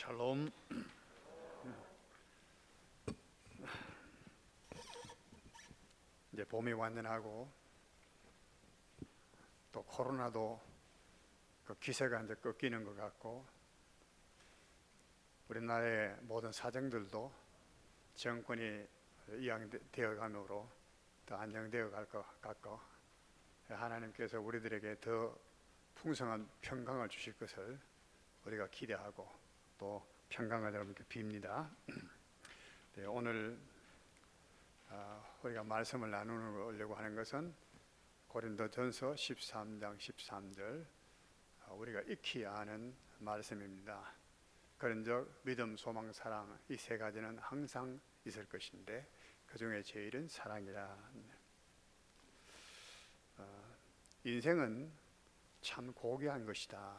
샬롬. 이제 봄이 완전하고 또 코로나도 그 기세가 이제 꺾이는 것 같고 우리나라의 모든 사정들도 정권이 이양되어 가므로 더 안정되어 갈 것 같고 하나님께서 우리들에게 더 풍성한 평강을 주실 것을 우리가 기대하고 또 평강을 여러분께 빕니다. 네, 오늘 우리가 말씀을 나누려고 하는 것은 고린도전서 13장 13절 우리가 익히 아는 말씀입니다. 그런즉 믿음, 소망, 사랑 이 세 가지는 항상 있을 것인데 그 중에 제일은 사랑이라. 인생은 참 고귀한 것이다.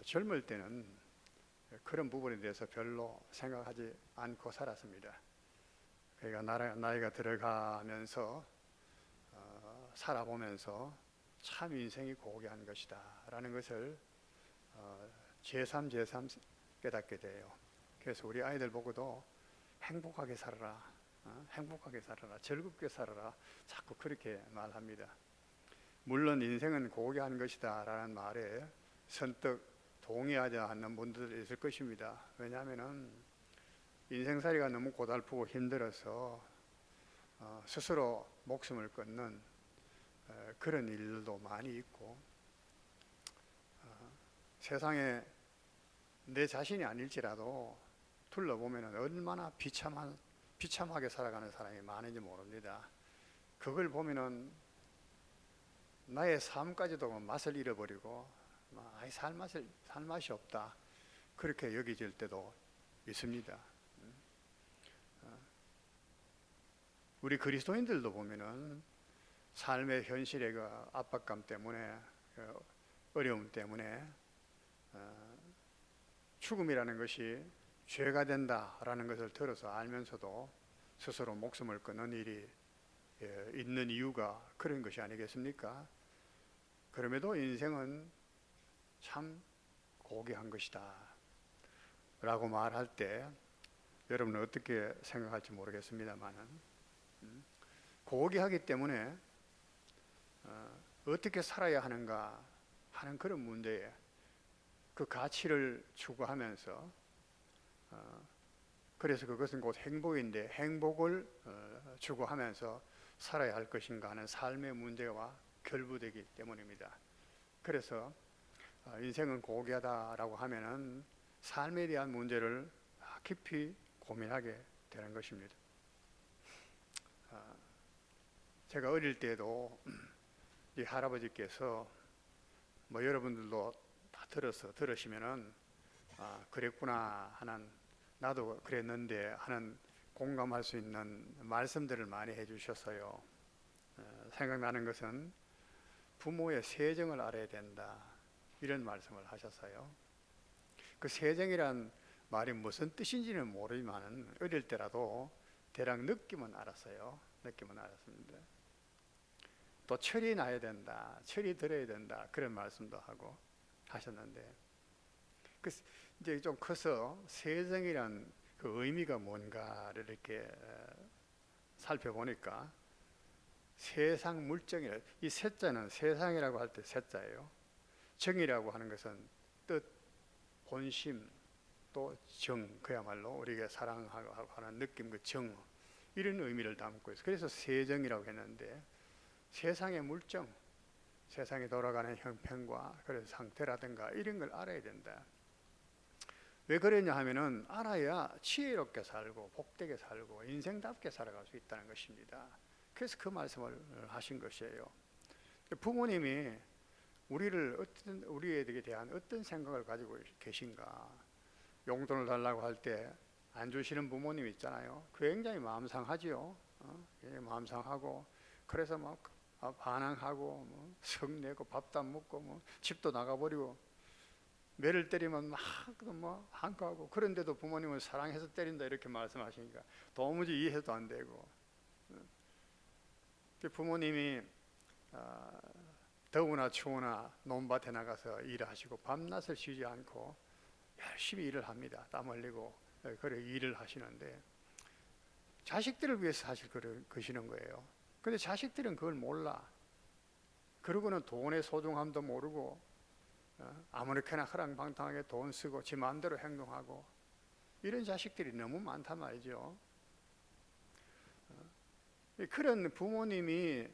젊을 때는 그런 부분에 대해서 별로 생각하지 않고 살았습니다. 그러니까 나이가 들어가면서 살아보면서 참 인생이 고귀한 것이다 라는 것을 제3 깨닫게 돼요. 그래서 우리 아이들 보고도 행복하게 살아라, 행복하게 살아라, 즐겁게 살아라 자꾸 그렇게 말합니다. 물론 인생은 고귀한 것이다 라는 말에 선뜻 동의하지 않는 분들도 있을 것입니다. 왜냐하면 인생살이가 너무 고달프고 힘들어서 스스로 목숨을 끊는 그런 일들도 많이 있고 세상에 내 자신이 아닐지라도 둘러보면 얼마나 비참하게 살아가는 사람이 많은지 모릅니다. 그걸 보면은 나의 삶까지도 맛을 잃어버리고 살 맛이 없다 그렇게 여겨질 때도 있습니다. 우리 그리스도인들도 보면은 삶의 현실의 그 압박감 때문에 어려움 때문에 죽음이라는 것이 죄가 된다라는 것을 들어서 알면서도 스스로 목숨을 끊는 일이 있는 이유가 그런 것이 아니겠습니까? 그럼에도 인생은 참 고귀한 것이다 라고 말할 때 여러분은 어떻게 생각할지 모르겠습니다만은 고귀하기 때문에 어떻게 살아야 하는가 하는 그런 문제에 그 가치를 추구하면서 그래서 그것은 곧 행복인데 행복을 추구하면서 살아야 할 것인가 하는 삶의 문제와 결부되기 때문입니다. 그래서 인생은 고귀하다라고 하면은 삶에 대한 문제를 깊이 고민하게 되는 것입니다. 제가 어릴 때도 이 할아버지께서 뭐 여러분들도 다 들으시면은 그랬구나 하는 나도 그랬는데 하는 공감할 수 있는 말씀들을 많이 해주셨어요. 생각나는 것은 부모의 세정을 알아야 된다 이런 말씀을 하셨어요. 그 세정이란 말이 무슨 뜻인지는 모르지만 어릴 때라도 대략 느낌은 알았어요. 느낌은 알았습니다. 또 철이 나야 된다, 철이 들어야 된다 그런 말씀도 하고 하셨는데 이제 좀 커서 세정이란 그 의미가 뭔가를 이렇게 살펴보니까 세상 물정이라 이 세자는 세상이라고 할 때 세자예요. 정이라고 하는 것은 뜻, 본심 또 정 그야말로 우리가 사랑하고 하는 느낌 그 정 이런 의미를 담고 있어요. 그래서 세정이라고 했는데 세상의 물정, 세상이 돌아가는 형편과 그런 상태라든가 이런 걸 알아야 된다. 왜 그러냐 하면은 알아야 지혜롭게 살고 복되게 살고 인생답게 살아갈 수 있다는 것입니다. 그래서 그 말씀을 하신 것이에요. 부모님이 우리에 대한 어떤 생각을 가지고 계신가? 용돈을 달라고 할 때 안 주시는 부모님 있잖아요. 굉장히 마음 상하지요. 마음 상하고 그래서 막 반항하고 뭐 성내고 밥도 안 먹고 뭐 집도 나가버리고 매를 때리면 막 뭐 한가하고 그런데도 부모님을 사랑해서 때린다 이렇게 말씀하시니까 도무지 이해도 안 되고 부모님이 더우나 추우나 논밭에 나가서 일하시고 밤낮을 쉬지 않고 열심히 일을 합니다. 땀 흘리고 그래 일을 하시는데 자식들을 위해서 사실 그러시는 거예요. 근데 자식들은 그걸 몰라. 그러고는 돈의 소중함도 모르고 아무렇게나 허랑방탕하게 돈 쓰고 지 마음대로 행동하고 이런 자식들이 너무 많단 말이죠. 그런 부모님이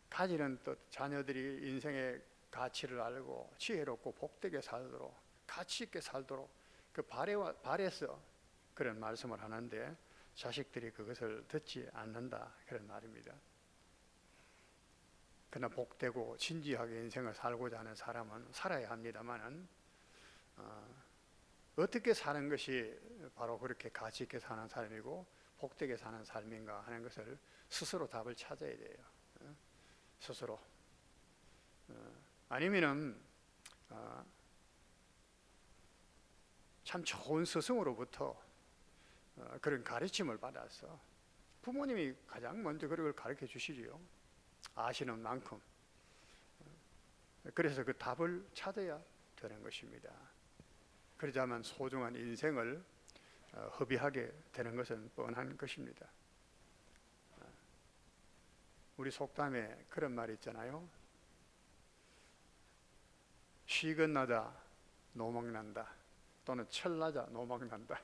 가지는 또 자녀들이 인생의 가치를 알고 지혜롭고 복되게 살도록 가치 있게 살도록 그 바래서 그런 말씀을 하는데 자식들이 그것을 듣지 않는다 그런 말입니다. 그러나 복되고 진지하게 인생을 살고자 하는 사람은 살아야 합니다만은 어떻게 사는 것이 바로 그렇게 가치 있게 사는 삶이고 복되게 사는 삶인가 하는 것을 스스로 답을 찾아야 돼요. 스스로. 아니면은 참 좋은 스승으로부터 그런 가르침을 받아서 부모님이 가장 먼저 그걸 가르쳐 주시지요. 아시는 만큼. 그래서 그 답을 찾아야 되는 것입니다. 그러자면 소중한 인생을 허비하게 되는 것은 뻔한 것입니다. 우리 속담에 그런 말이 있잖아요. 쉬건나자 노망난다 또는 철나자 노망난다.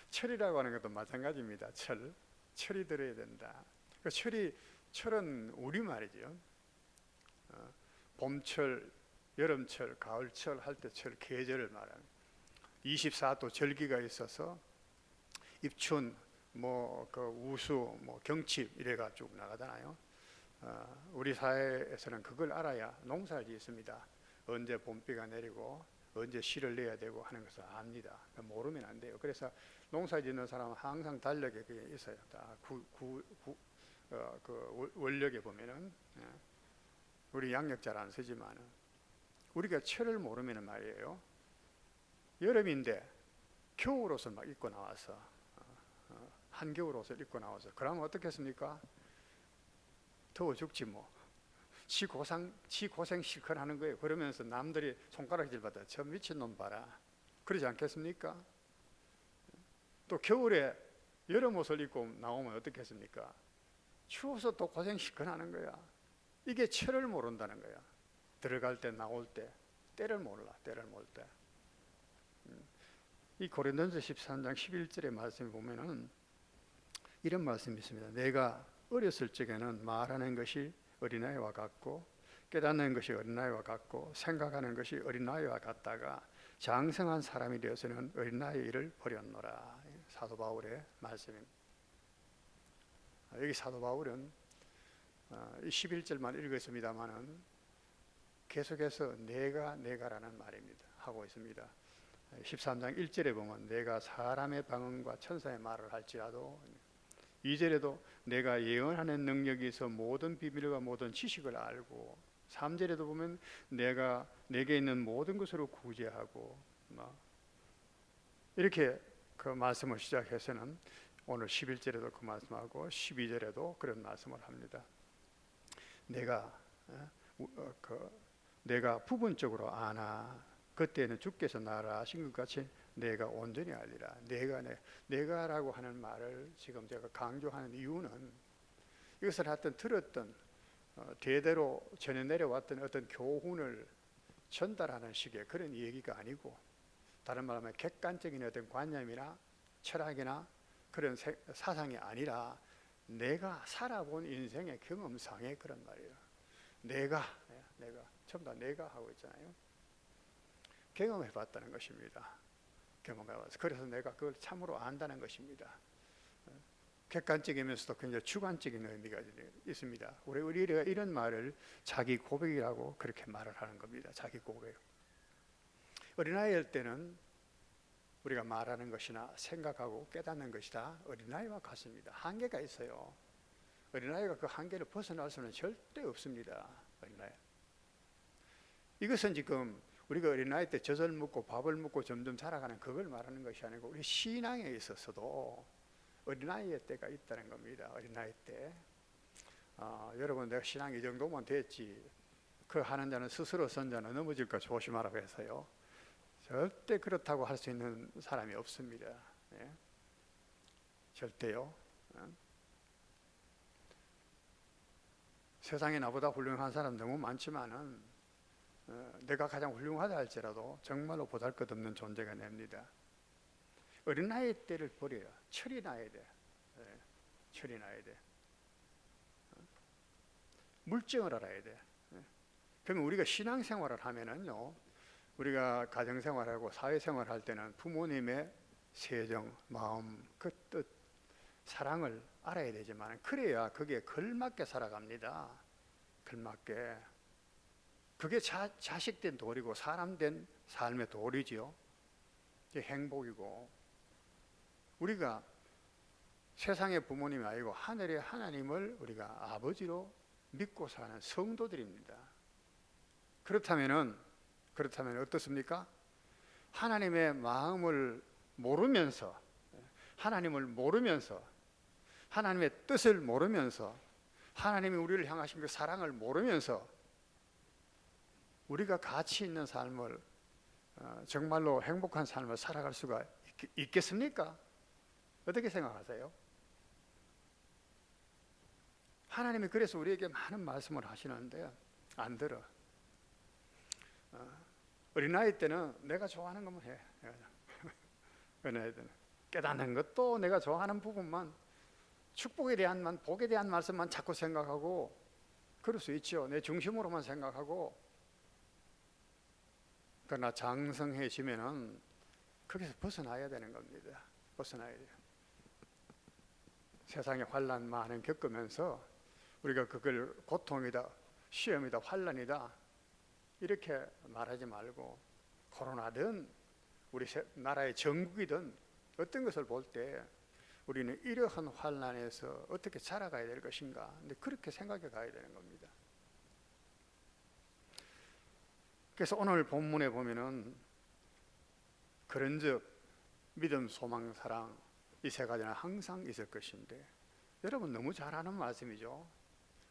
철이라고 하는 것도 마찬가지입니다. 철이 들어야 된다. 그 철은 우리말이죠. 봄철, 여름철, 가을철 할 때 철 계절을 말합니다. 24도 절기가 있어서 입춘, 그 우수, 경칩 이래가 쭉 나가잖아요. 우리 사회에서는 그걸 알아야 농사를 짓습니다. 언제 봄비가 내리고 언제 씨를 내야 되고 하는 것을 압니다. 모르면 안 돼요. 그래서 농사 짓는 사람은 항상 달력에 그게 있어요. 다 그 원력에 보면은 우리 양력 잘 안 쓰지만은 우리가 철을 모르면 말이에요. 여름인데 겨울 옷을 막 입고 나와서 한겨울 옷을 입고 나와서 그러면 어떻겠습니까? 더워 죽지 뭐. 지 고생 실컷 하는 거예요. 그러면서 남들이 손가락질 받아 저 미친놈 봐라 그러지 않겠습니까? 또 겨울에 여름 옷을 입고 나오면 어떻겠습니까? 추워서 또 고생 실컷 하는 거야. 이게 철을 모른다는 거야. 들어갈 때 나올 때 때를 몰라. 때를 몰 때. 이 고린도전서 13장 11절의 말씀을 보면은 이런 말씀이 있습니다. 내가 어렸을 적에는 말하는 것이 어린아이와 같고 깨닫는 것이 어린아이와 같고 생각하는 것이 어린아이와 같다가 장성한 사람이 되어서는 어린아이의 일을 버렸노라. 사도 바울의 말씀입니다. 여기 사도 바울은 11절만 읽었습니다만은 계속해서 내가라는 말입니다. 하고 있습니다. 13장 1절에 보면 내가 사람의 방언과 천사의 말을 할지라도 2절에도 내가 예언하는 능력이 있어 모든 비밀과 모든 지식을 알고 3절에도 보면 내가 내게 있는 모든 것으로 구제하고 이렇게 그 말씀을 시작해서는 오늘 11절에도 그 말씀하고 12절에도 그런 말씀을 합니다. 내가 부분적으로 아나 그때는 주께서 나를 아신 것 같이 내가 온전히 알리라. 내가라고 하는 말을 지금 제가 강조하는 이유는 이것을 하여튼 들었던 대대로 전해 내려왔던 어떤 교훈을 전달하는 식의 그런 얘기가 아니고 다른 말하면 객관적인 어떤 관념이나 철학이나 그런 사상이 아니라 내가 살아본 인생의 경험상의 그런 말이에요. 내가 전부 다 내가 하고 있잖아요. 경험해봤다는 것입니다. 경험해봤어. 그래서 내가 그걸 참으로 안다는 것입니다. 객관적이면서도 굉장히 주관적인 의미가 있습니다. 우리가 이런 말을 자기 고백이라고 그렇게 말을 하는 겁니다. 자기 고백. 어린아이일 때는 우리가 말하는 것이나 생각하고 깨닫는 것이 다 어린아이와 같습니다. 한계가 있어요. 어린아이가 그 한계를 벗어날 수는 절대 없습니다. 어린아이. 이것은 지금 우리가 어린아이 때 젖을 먹고 밥을 먹고 점점 자라가는 그걸 말하는 것이 아니고 우리 신앙에 있어서도 어린아이의 때가 있다는 겁니다. 어린아이 때. 여러분 내가 신앙 이 정도면 됐지. 그 하는 자는 스스로 선 자는 넘어질까 조심하라고 해서요. 절대 그렇다고 할 수 있는 사람이 없습니다. 예? 절대요. 세상에 나보다 훌륭한 사람 너무 많지만은 내가 가장 훌륭하다 할지라도 정말로 보잘것없는 존재가 됩니다. 어린아이 때를 버려요. 철이 나야 돼. 예, 철이 나야 돼. 물정을 알아야 돼. 예. 그러면 우리가 신앙생활을 하면은요, 우리가 가정생활하고 사회생활할 때는 부모님의 세정, 마음, 그 뜻, 사랑을 알아야 되지만 그래야 그게 걸맞게 살아갑니다. 걸맞게. 그게 자식된 도리고 사람된 삶의 도리지요. 이게 행복이고, 우리가 세상의 부모님이 아니고 하늘의 하나님을 우리가 아버지로 믿고 사는 성도들입니다. 그렇다면 어떻습니까? 하나님의 마음을 모르면서, 하나님을 모르면서, 하나님의 뜻을 모르면서, 하나님이 우리를 향하신 그 사랑을 모르면서 우리가 가치 있는 삶을, 정말로 행복한 삶을 살아갈 수가 있겠습니까? 어떻게 생각하세요? 하나님이 그래서 우리에게 많은 말씀을 하시는데 안 들어. 어린아이 때는 내가 좋아하는 것만 해. 어린아이 때는 깨닫는 것도 내가 좋아하는 부분만, 축복에 대한만, 복에 대한 말씀만 자꾸 생각하고, 그럴 수 있죠. 내 중심으로만 생각하고. 그러나 장성해지면은 거기서 벗어나야 되는 겁니다. 벗어나야 돼요. 세상에 환난 많은 겪으면서 우리가 그걸 고통이다, 시험이다, 환난이다 이렇게 말하지 말고, 코로나든 우리 나라의 전국이든 어떤 것을 볼 때 우리는 이러한 환난에서 어떻게 살아가야 될 것인가, 근데 그렇게 생각해 가야 되는 겁니다. 그래서 오늘 본문에 보면은 그런즉 믿음, 소망, 사랑 이 세 가지는 항상 있을 것인데, 여러분 너무 잘 아는 말씀이죠.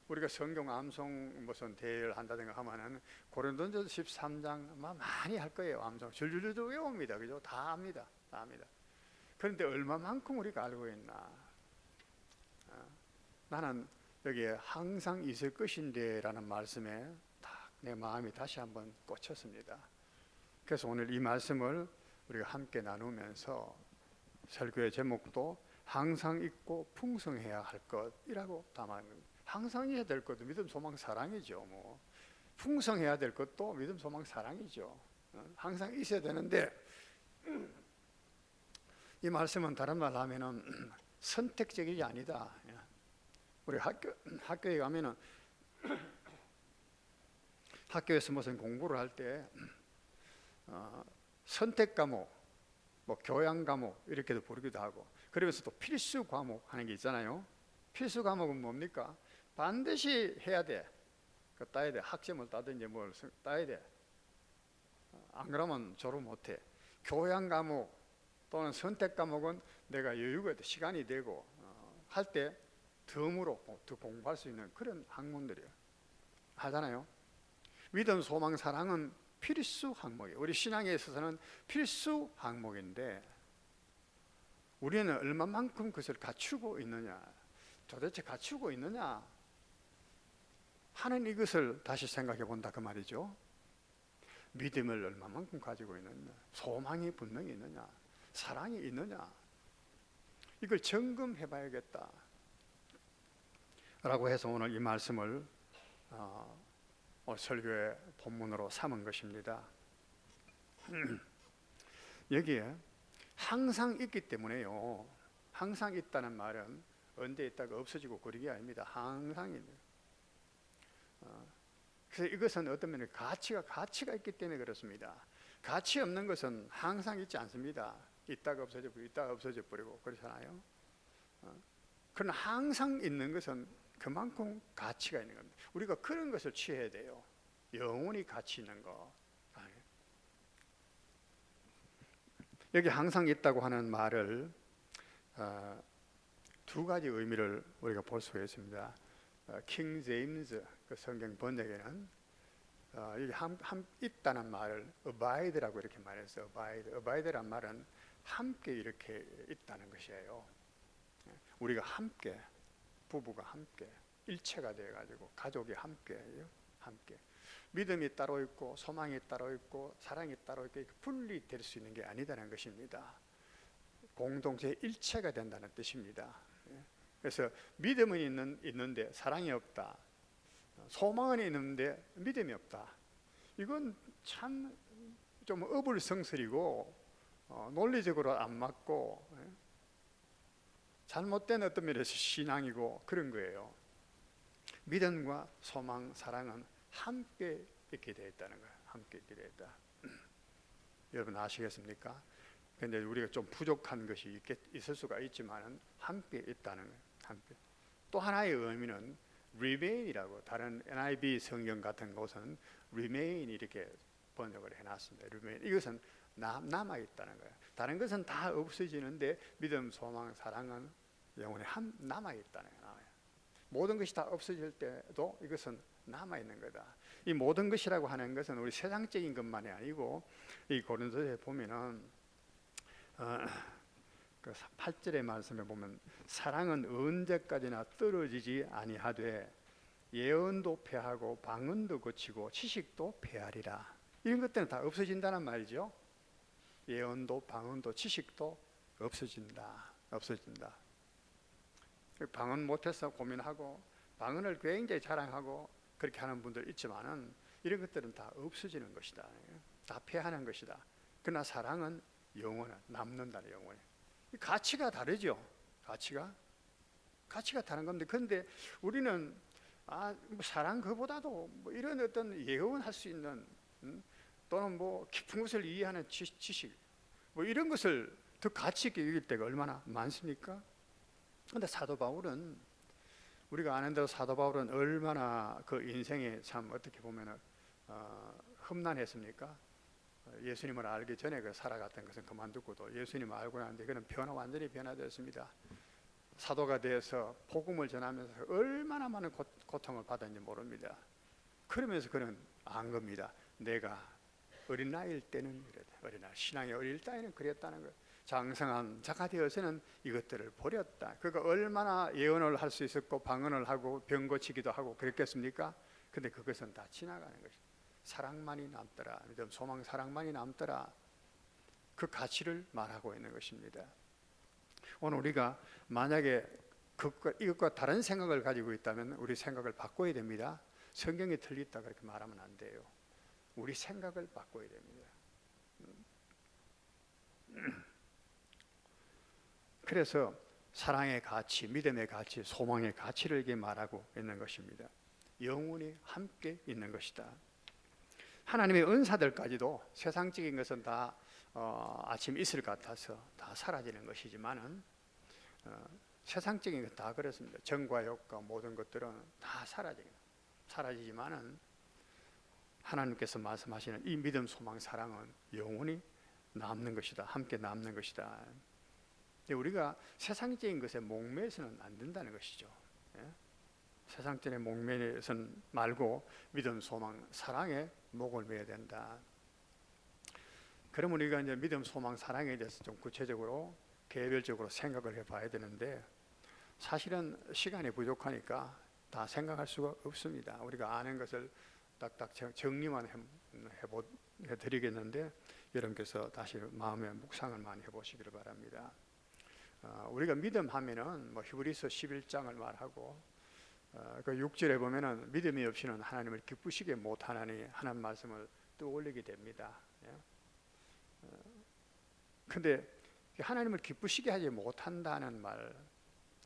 우리가 성경 암송 무슨 대회를 한다든가 하면은 고린도전서 13장 많이 할 거예요. 암송 줄줄줄 외웁니다. 그죠? 다 압니다. 다 압니다. 그런데 얼마만큼 우리가 알고 있나? 나는 여기에 항상 있을 것인데라는 말씀에 딱 내 마음이 다시 한번 꽂혔습니다. 그래서 오늘 이 말씀을 우리가 함께 나누면서 설교의 제목도 항상 있고 풍성해야 할 것이라고 담았습니다. 항상 해야 될 것도 믿음, 소망, 사랑이죠. 뭐 풍성해야 될 것도 믿음, 소망, 사랑이죠. 항상 있어야 되는데, 이 말씀은 다른 말로 하면은 선택적이 아니다. 우리 학교에 가면은 학교에서 무슨 공부를 할 때 선택 과목, 뭐 교양 과목 이렇게도 부르기도 하고, 그러면서 또 필수 과목 하는 게 있잖아요. 필수 과목은 뭡니까? 반드시 해야 돼. 따야 돼. 학점을 따든지 뭘 따야 돼. 안 그러면 졸업 못 해. 교양 과목 또는 선택 과목은 내가 여유가 있다, 시간이 되고 할 때 덤으로 더 공부할 수 있는 그런 학문들이에요. 하잖아요. 믿음, 소망, 사랑은 필수 항목이에요. 우리 신앙에 있어서는 필수 항목인데, 우리는 얼마만큼 그것을 갖추고 있느냐, 도대체 갖추고 있느냐 하는 이것을 다시 생각해 본다 그 말이죠. 믿음을 얼마만큼 가지고 있느냐, 소망이 분명히 있느냐, 사랑이 있느냐, 이걸 점검해 봐야겠다 라고 해서 오늘 이 말씀을 설교의 본문으로 삼은 것입니다. 여기에 항상 있기 때문에요. 항상 있다는 말은 언제 있다가 없어지고 그런 게 아닙니다. 항상 있는. 그래서 이것은 어떤 면에 가치가 있기 때문에 그렇습니다. 가치 없는 것은 항상 있지 않습니다. 있다가 없어져 버리고 있다가 없어져 버리고 그렇잖아요. 그러나 항상 있는 것은 그만큼 가치가 있는 겁니다. 우리가 그런 것을 취해야 돼요. 영원히 가치 있는 거. 여기 항상 있다고 하는 말을 두 가지 의미를 우리가 볼 수가 있습니다. 킹 제임스 그 성경 번역에는 이게 있다는 말을 abide라고 이렇게 말해서 abide란 말은 함께 이렇게 있다는 것이에요. 우리가 함께, 부부가 함께 일체가 되어 가지고 가족이 함께예요. 함께 믿음이 따로 있고 소망이 따로 있고 사랑이 따로 있고 분리될 수 있는 게 아니다는 것입니다. 공동체 일체가 된다는 뜻입니다. 그래서 믿음은 있는데 사랑이 없다, 소망은 있는데 믿음이 없다, 이건 참 좀 어불성설이고 논리적으로 안 맞고 잘못된 어떤 면에서 신앙이고 그런 거예요. 믿음과 소망, 사랑은 함께 있게 되어 있다는 거예요. 함께 있게 되어 있다. 여러분 아시겠습니까? 근데 우리가 좀 부족한 것이 있을 수가 있지만은 함께 있다는 거예요. 함께. 또 하나의 의미는 remain이라고, 다른 NIV 성경 같은 곳은 remain 이렇게 번역을 해놨습니다. remain. 이것은 남아 있다는 거예요. 다른 것은 다 없어지는데 믿음, 소망, 사랑은 영원히 남아 있다는 거예요. 모든 것이 다 없어질 때도 이것은 남아 있는 거다. 이 모든 것이라고 하는 것은 우리 세상적인 것만이 아니고, 이 고린도서에 보면은 그 8절의 말씀에 보면 사랑은 언제까지나 떨어지지 아니하되 예언도 패하고 방언도 거치고 지식도 패하리라. 이런 것들은 다 없어진다는 말이죠. 예언도 방언도 지식도 없어진다. 방언 못해서 고민하고 방언을 굉장히 자랑하고 그렇게 하는 분들 있지만은 이런 것들은 다 없어지는 것이다. 다 패하는 것이다. 그러나 사랑은 영원한, 남는다는, 영원히. 가치가 다르죠. 가치가 다른 건데, 그런데 우리는 사랑 그보다도 뭐 이런 어떤 예언할 수 있는 또는 뭐 깊은 것을 이해하는 지식 뭐 이런 것을 더 가치 있게 여길 때가 얼마나 많습니까? 그런데 사도 바울은, 우리가 아는 대로 사도 바울은 얼마나 그 인생에 참 어떻게 보면 험난했습니까? 예수님을 알기 전에 그 살아갔던 것은 그만두고도 예수님을 알고 나는데 그는 완전히 변화되었습니다. 사도가 되어서 복음을 전하면서 얼마나 많은 고통을 받았는지 모릅니다. 그러면서 그는 안 겁니다. 내가 어린 나이일 때는 신앙의 어릴 때에는 그랬다는 거예요. 장성한 자가 되어서는 이것들을 버렸다. 그가 얼마나 예언을 할 수 있었고 방언을 하고 병 고치기도 하고 그랬겠습니까? 근데 그것은 다 지나가는 것입니다. 사랑만이 남더라. 믿음, 소망, 사랑만이 남더라. 그 가치를 말하고 있는 것입니다. 오늘 우리가 만약에 이것과 다른 생각을 가지고 있다면 우리 생각을 바꿔야 됩니다. 성경이 틀렸다 그렇게 말하면 안 돼요. 우리 생각을 바꿔야 됩니다. 그래서 사랑의 가치, 믿음의 가치, 소망의 가치를 이게 말하고 있는 것입니다. 영원히 함께 있는 것이다. 하나님의 은사들까지도 세상적인 것은 다 아침 있을 것 같아서 다 사라지는 것이지만은 세상적인 것 다 그렇습니다. 정과 욕과 모든 것들은 다 사라지지만은 하나님께서 말씀하시는 이 믿음, 소망, 사랑은 영원히 남는 것이다. 함께 남는 것이다. 우리가 세상적인 것에 목매서는 안 된다는 것이죠. 세상적인 목매서는 말고 믿음, 소망, 사랑에 목을 매야 된다. 그럼 우리가 이제 믿음, 소망, 사랑에 대해서 좀 구체적으로 개별적으로 생각을 해봐야 되는데 사실은 시간이 부족하니까 다 생각할 수가 없습니다. 우리가 아는 것을 딱딱 정리만 해드리겠는데 여러분께서 다시 마음의 묵상을 많이 해보시기를 바랍니다. 우리가 믿음 하면은 뭐 히브리서 11장을 말하고 그 6절에 보면은 믿음이 없이는 하나님을 기쁘시게 못하나니 하는 말씀을 떠올리게 됩니다. 근데 하나님을 기쁘시게 하지 못한다는 말,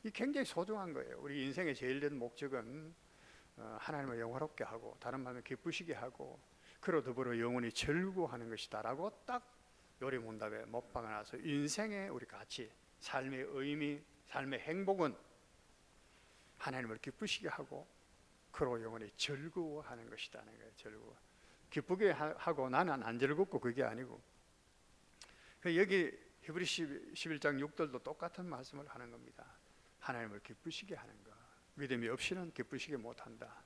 이 굉장히 소중한 거예요. 우리 인생의 제일 된 목적은 하나님을 영화롭게 하고 다른 말로 기쁘시게 하고 그로 더불어 영원히 즐거워하는 것이다라고 딱 요리문답에 못 박아놔서 인생의 우리 가치, 삶의 의미, 삶의 행복은 하나님을 기쁘시게 하고 그로 영원히 즐거워하는 것이다는 거예요. 즐거워. 기쁘게 하고 나는 안 즐겁고 그게 아니고 여기 히브리 11장 6절도 똑같은 말씀을 하는 겁니다. 하나님을 기쁘시게 하는 것. 믿음이 없이는 기쁘시게 못한다.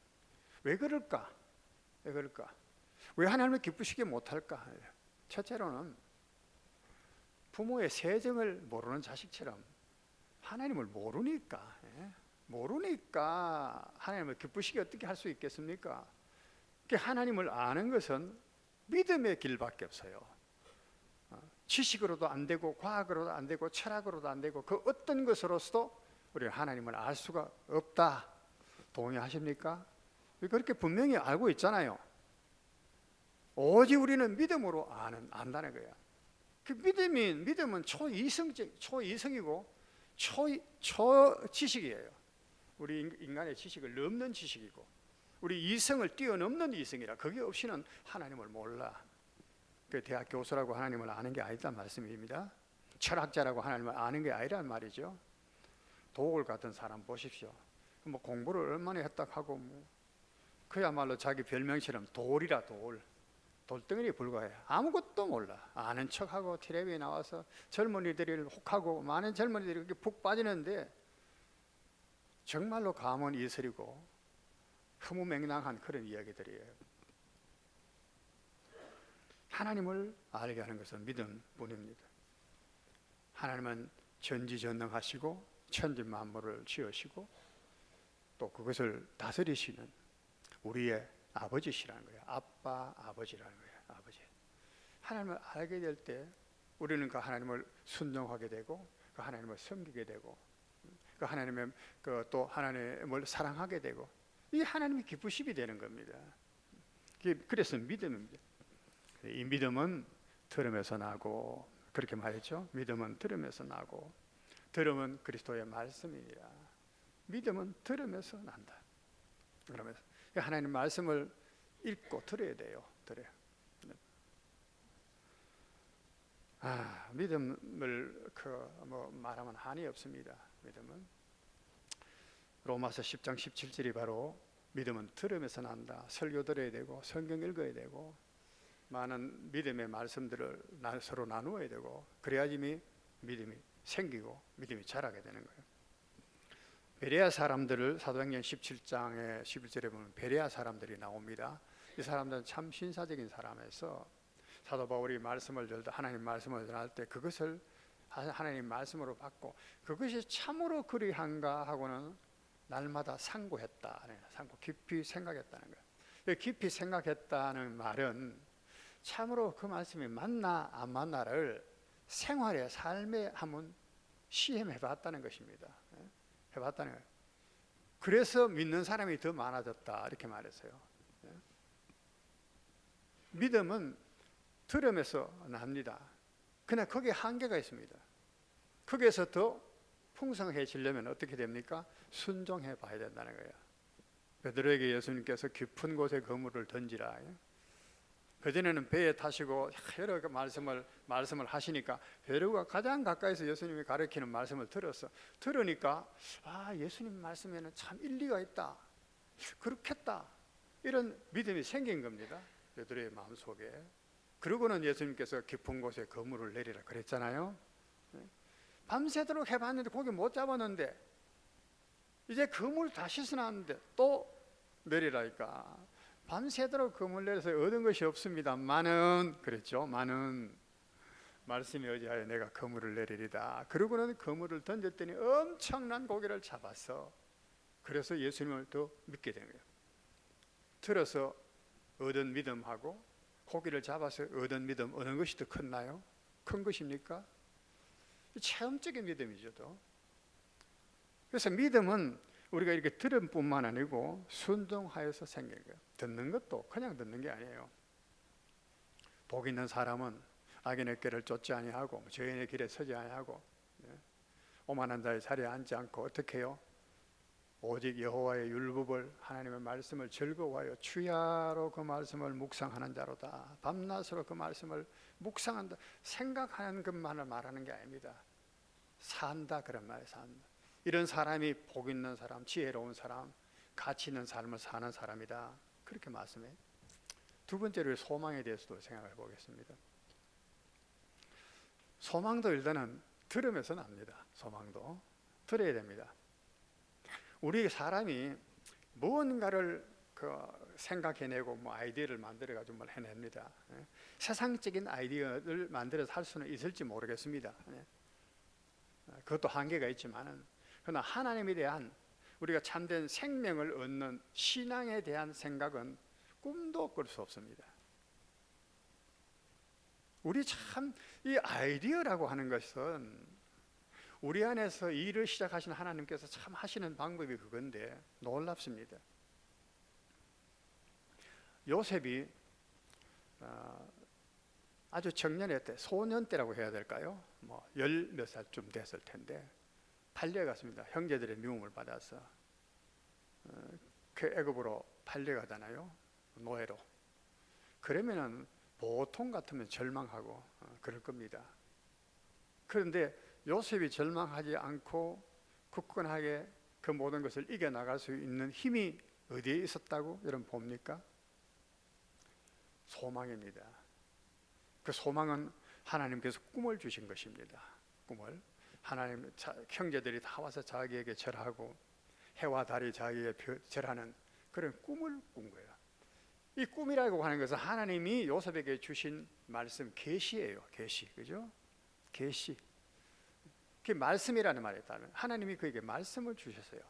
왜 그럴까? 왜 하나님을 기쁘시게 못할까? 첫째로는 부모의 세정을 모르는 자식처럼 하나님을 모르니까, 모르니까 하나님을 기쁘시게 어떻게 할 수 있겠습니까? 하나님을 아는 것은 믿음의 길밖에 없어요. 지식으로도 안 되고 과학으로도 안 되고 철학으로도 안 되고 그 어떤 것으로서도 우리는 하나님을 알 수가 없다. 동의하십니까? 그렇게 분명히 알고 있잖아요. 오직 우리는 믿음으로 안다는 거야. 그 믿음은 초이성이고 초지식이에요. 우리 인간의 지식을 넘는 지식이고 우리 이성을 뛰어넘는 이성이라 그게 없이는 하나님을 몰라. 그 대학 교수라고 하나님을 아는 게 아니란 말씀입니다. 철학자라고 하나님을 아는 게 아니란 말이죠. 도굴 같은 사람 보십시오. 뭐 공부를 얼마나 했다 하고 그야말로 자기 별명처럼 돌이라 돌덩이에 불과해. 아무것도 몰라. 아는 척하고 텔레비에 나와서 젊은이들을 혹하고 많은 젊은이들이 그렇게 푹 빠지는데 정말로 감언 이설이고 허무맹랑한 그런 이야기들이에요. 하나님을 알게 하는 것은 믿음뿐입니다. 하나님은 전지전능하시고 천지 만물을 지으시고 또 그것을 다스리시는 우리의 아버지시라는 거예요. 아빠, 아버지라는 거예요. 아버지. 하나님을 알게 될 때 우리는 그 하나님을 순종하게 되고 그 하나님을 섬기게 되고 그 하나님의 또 하나님을 사랑하게 되고 이 하나님이 기쁘심이 되는 겁니다. 그래서 믿음입니다. 이 믿음은 들음에서 나고 그렇게 말했죠. 믿음은 들음에서 나고 들음은 그리스도의 말씀이니라. 믿음은 들음에서 난다. 그러면서 하나님 말씀을 읽고 들어야 돼요. 들어요. 믿음을 말하면 한이 없습니다. 믿음은 로마서 10장 17절이 바로 믿음은 들음에서 난다. 설교 들어야 되고 성경 읽어야 되고 많은 믿음의 말씀들을 서로 나누어야 되고 그래야지 믿음이 생기고 믿음이 자라게 되는 거예요. 베레아 사람들을 사도행전 17장의 11절에 보면 베레아 사람들이 나옵니다. 이 사람들은 참 신사적인 사람에서 사도 바울이 하나님 말씀을 전할 때 그것을 하나님 말씀으로 받고 그것이 참으로 그리한가 하고는 날마다 상고했다. 깊이 생각했다는 거예요. 깊이 생각했다는 말은 참으로 그 말씀이 맞나 안 맞나를 생활의 삶에 한번 시험해 봤다는 것입니다. 해봤다는 거예요. 그래서 믿는 사람이 더 많아졌다 이렇게 말했어요. 믿음은 들음에서 납니다. 그러나 거기에 한계가 있습니다. 거기에서 더 풍성해지려면 어떻게 됩니까? 순종해 봐야 된다는 거예요. 베드로에게 예수님께서 깊은 곳에 그물을 던지라. 그전에는 배에 타시고 여러 말씀을 하시니까 베드로가 가장 가까이서 예수님이 가르치는 말씀을 들으니까 예수님 말씀에는 참 일리가 있다. 그렇겠다. 이런 믿음이 생긴 겁니다. 베드로의 마음속에. 그러고는 예수님께서 깊은 곳에 그물을 내리라 그랬잖아요. 밤새도록 해봤는데 고기 못 잡았는데 이제 그물 다시 씻어놨는데 또 내리라니까 밤새도록 그물 내려서 얻은 것이 없습니다만은 그랬죠. 많은 말씀에 의지하여 내가 그물을 내리리다. 그러고는 그물을 던졌더니 엄청난 고기를 잡았어. 그래서 예수님을 더 믿게 된 거예요. 들어서 얻은 믿음하고 고기를 잡아서 얻은 믿음 어느 것이 더 컸나요? 큰 것입니까? 체험적인 믿음이죠. 또. 그래서 믿음은 우리가 이렇게 들은 뿐만 아니고 순종하여서 생긴 거예요. 듣는 것도 그냥 듣는 게 아니에요. 복 있는 사람은 악인의 길을 쫓지 아니하고 죄인의 길에 서지 아니하고 오만한 자의 자리에 앉지 않고 어떻게 해요? 오직 여호와의 율법을 하나님의 말씀을 즐거워하여 주야로 그 말씀을 묵상하는 자로다. 밤낮으로 그 말씀을 묵상한다. 생각하는 것만을 말하는 게 아닙니다. 산다 그런 말이에요. 산다. 이런 사람이 복 있는 사람, 지혜로운 사람, 가치 있는 삶을 사는 사람이다. 그렇게 말씀해요. 두 번째로 소망에 대해서도 생각해 보겠습니다. 소망도 일단은 들으면서 납니다. 소망도 들어야 됩니다. 우리 사람이 무언가를 그 생각해내고 뭐 아이디어를 만들어 가지고 뭘 해냅니다. 세상적인 아이디어를 만들어서 할 수는 있을지 모르겠습니다. 그것도 한계가 있지만은, 그러나 하나님에 대한 우리가 참된 생명을 얻는 신앙에 대한 생각은 꿈도 꿀 수 없습니다. 우리 참 이 아이디어라고 하는 것은 우리 안에서 일을 시작하신 하나님께서 참 하시는 방법이 그건데 놀랍습니다. 요셉이 아주 청년의 때, 소년 때라고 해야 될까요? 뭐 10몇 살쯤 됐을 텐데 팔려갔습니다. 형제들의 미움을 받아서 그 애굽으로 팔려가잖아요. 노예로. 그러면은 보통 같으면 절망하고 그럴 겁니다. 그런데 요셉이 절망하지 않고 굳건하게 그 모든 것을 이겨나갈 수 있는 힘이 어디에 있었다고 여러분 봅니까? 소망입니다. 그 소망은 하나님께서 꿈을 주신 것입니다. 꿈을. 하나님 형제들이 다 와서 자기에게 절하고 해와 달이 자기에게 절하는 그런 꿈을 꾼 거예요. 이 꿈이라고 하는 것은 하나님이 요셉에게 주신 말씀, 계시예요. 계시, 그죠? 계시. 그게 말씀이라는 말에 따르면 하나님이 그에게 말씀을 주셨어요.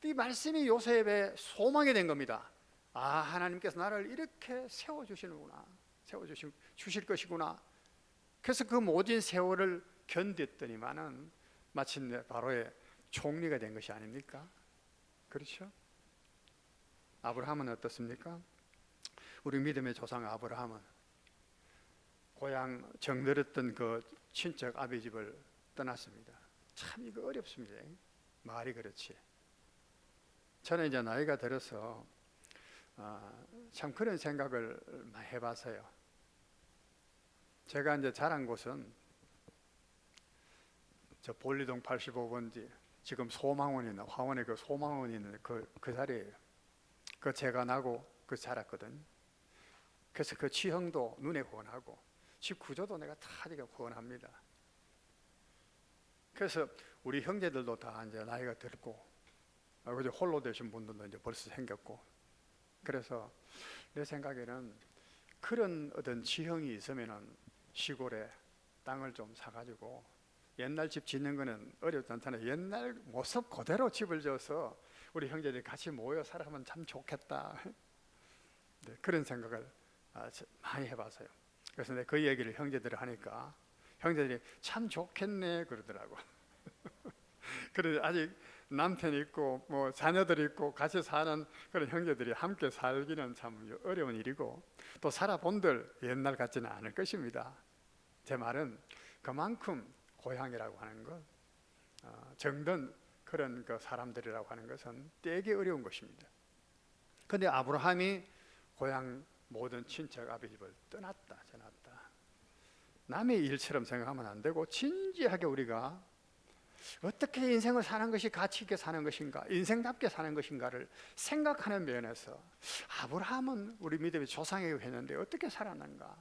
이 말씀이 요셉의 소망이 된 겁니다. 아, 하나님께서 나를 이렇게 세워주시는구나, 주실 것이구나. 그래서 그 모진 세월을 견뎠더니만은 마침내 바로의 총리가 된 것이 아닙니까? 그렇죠? 아브라함은 어떻습니까? 우리 믿음의 조상 아브라함은 고향 정들었던 그 친척 아비 집을 떠났습니다. 참 이거 어렵습니다. 말이 그렇지. 저는 이제 나이가 들어서 참 그런 생각을 많이 해봤어요. 제가 이제 자란 곳은 저 볼리동 85번지, 지금 소망원이 있는, 화원에 그 소망원이 있는 그 자리예요. 그 제가 나고 그 자랐거든. 그래서 그 지형도 눈에 훤하고 집 구조도 내가 다 훤합니다. 그래서 우리 형제들도 다 이제 나이가 들고, 그저 홀로 되신 분들도 이제 벌써 생겼고, 그래서 내 생각에는 그런 어떤 지형이 있으면은 시골에 땅을 좀 사가지고, 옛날 집 짓는 거는 어렵지 않잖아요. 옛날 모습 그대로 집을 지어서 우리 형제들이 같이 모여 살아면 참 좋겠다. 네, 그런 생각을 많이 해봤어요. 그래서 내가 그 얘기를 형제들이 하니까 형제들이 참 좋겠네 그러더라고. 그래서 아직 남편 있고 뭐 자녀들 있고 같이 사는 그런 형제들이 함께 살기는 참 어려운 일이고, 또 살아본들 옛날 같지는 않을 것입니다. 제 말은 그만큼 고향이라고 하는 것, 정든 그런 그 사람들이라고 하는 것은 되게 어려운 것입니다. 그런데 아브라함이 고향 모든 친척 아비 집을 떠났다. 남의 일처럼 생각하면 안 되고 진지하게 우리가 어떻게 인생을 사는 것이 가치 있게 사는 것인가, 인생답게 사는 것인가를 생각하는 면에서 아브라함은 우리 믿음의 조상이라고 했는데 어떻게 살았는가,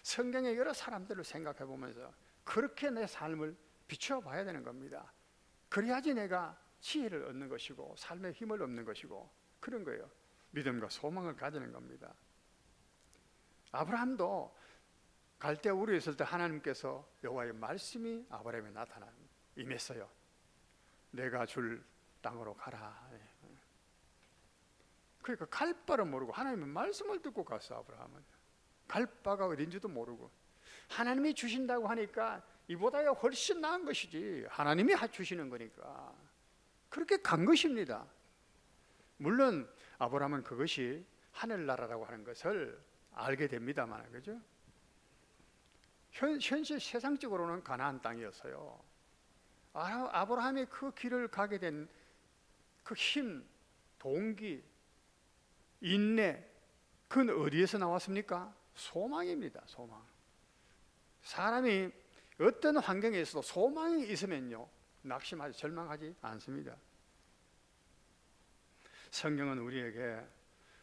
성경의 여러 사람들을 생각해 보면서 그렇게 내 삶을 비추어 봐야 되는 겁니다. 그래야지 내가 지혜를 얻는 것이고 삶의 힘을 얻는 것이고 그런 거예요. 믿음과 소망을 가지는 겁니다. 아브라함도 갈대 우르에 있을 때 하나님께서 여호와의 말씀이 아브라함에 임했어요. 내가 줄 땅으로 가라. 그러니까 갈 바를 모르고 하나님의 말씀을 듣고 갔어. 아브라함은 갈 바가 어딘지도 모르고, 하나님이 주신다고 하니까 이보다야 훨씬 나은 것이지, 하나님이 주시는 거니까 그렇게 간 것입니다. 물론 아브라함은 그것이 하늘나라라고 하는 것을 알게 됩니다만, 그죠? 현실 세상적으로는 가나안 땅이었어요. 아브라함이 그 길을 가게 된 그 힘, 동기, 인내, 그건 어디에서 나왔습니까? 소망입니다. 소망. 사람이 어떤 환경에 있어도 소망이 있으면요, 낙심하지, 절망하지 않습니다. 성경은 우리에게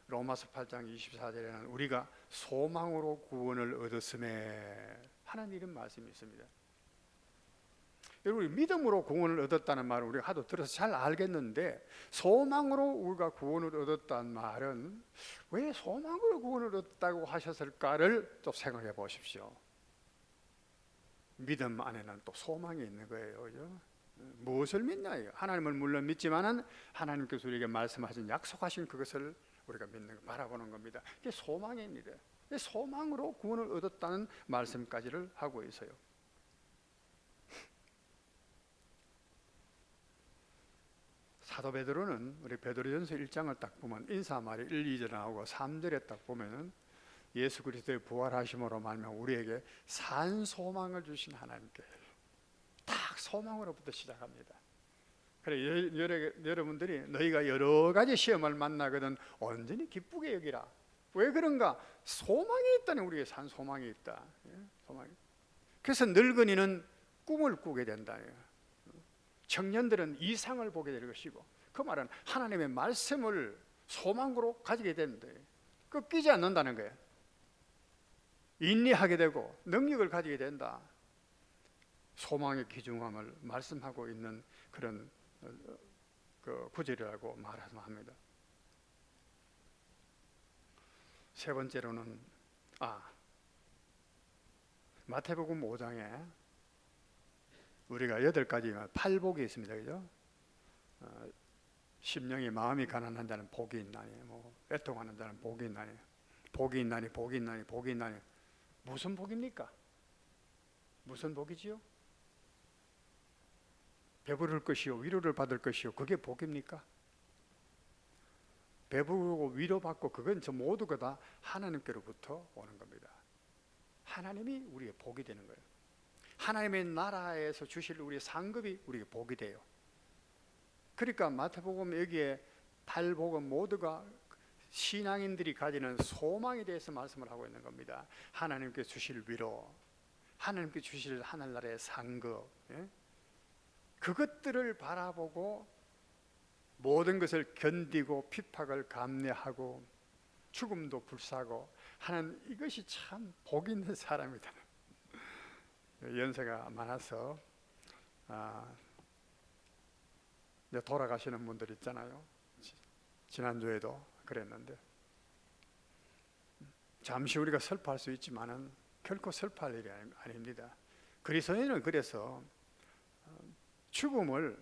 로마서 8장 24절에는 우리가 소망으로 구원을 얻었음에 하는 이런 말씀이 있습니다. 여러분, 믿음으로 구원을 얻었다는 말을 우리가 하도 들어서 잘 알겠는데, 소망으로 우리가 구원을 얻었다는 말은 왜 소망으로 구원을 얻었다고 하셨을까를 또 생각해 보십시오. 믿음 안에는 또 소망이 있는 거예요. 그죠? 무엇을 믿나요? 하나님을 물론 믿지만은 하나님께서 우리에게 말씀하신 약속하신 그것을 우리가 믿는 거, 바라보는 겁니다. 이게 소망입니다. 소망으로 구원을 얻었다는 말씀까지를 하고 있어요. 사도 베드로는 우리 베드로전서 1장을 딱 보면 인사말이 1, 2절 나오고 3절에 딱 보면은 예수 그리스도의 부활하심으로 말미암아 우리에게 산 소망을 주신 하나님께 딱 소망으로부터 시작합니다. 그래, 여러분들이 너희가 여러 가지 시험을 만나거든 온전히 기쁘게 여기라. 왜 그런가? 소망이 있다니. 우리에게 산 소망이 있다. 소망이. 그래서 늙은이는 꿈을 꾸게 된다. 청년들은 이상을 보게 될 것이고, 그 말은 하나님의 말씀을 소망으로 가지게 되는데 꺾이지 않는다는 거예요. 인내하게 되고 능력을 가지게 된다. 소망의 귀중함을 말씀하고 있는 그런 그 구절이라고 말합니다. 세 번째로는 마태복음 5장에 우리가 8가지 팔복이 있습니다. 그죠? 심령이 마음이 가난한 자는 복이 있나니, 애통하는 자는 복이 있나니, 복이 있나니, 복이 있나니, 복이 있나니. 무슨 복입니까? 무슨 복이지요? 배부를 것이요 위로를 받을 것이요, 그게 복입니까? 배부르고 위로받고 그건 저 모두가 다 하나님께로부터 오는 겁니다. 하나님이 우리의 복이 되는 거예요. 하나님의 나라에서 주실 우리의 상급이 우리의 복이 돼요. 그러니까 마태복음 여기에 팔복은 모두가 신앙인들이 가지는 소망에 대해서 말씀을 하고 있는 겁니다. 하나님께 주실 위로, 하나님께 주실 하늘나라의 상급, 그것들을 바라보고 모든 것을 견디고 핍박을 감내하고 죽음도 불사고 하는, 이것이 참 복 있는 사람이다. 연세가 많아서 돌아가시는 분들 있잖아요. 지난주에도 그랬는데, 잠시 우리가 슬퍼할 수 있지만은 결코 슬퍼할 일이 아닙니다. 그리스도인은 그래서 죽음을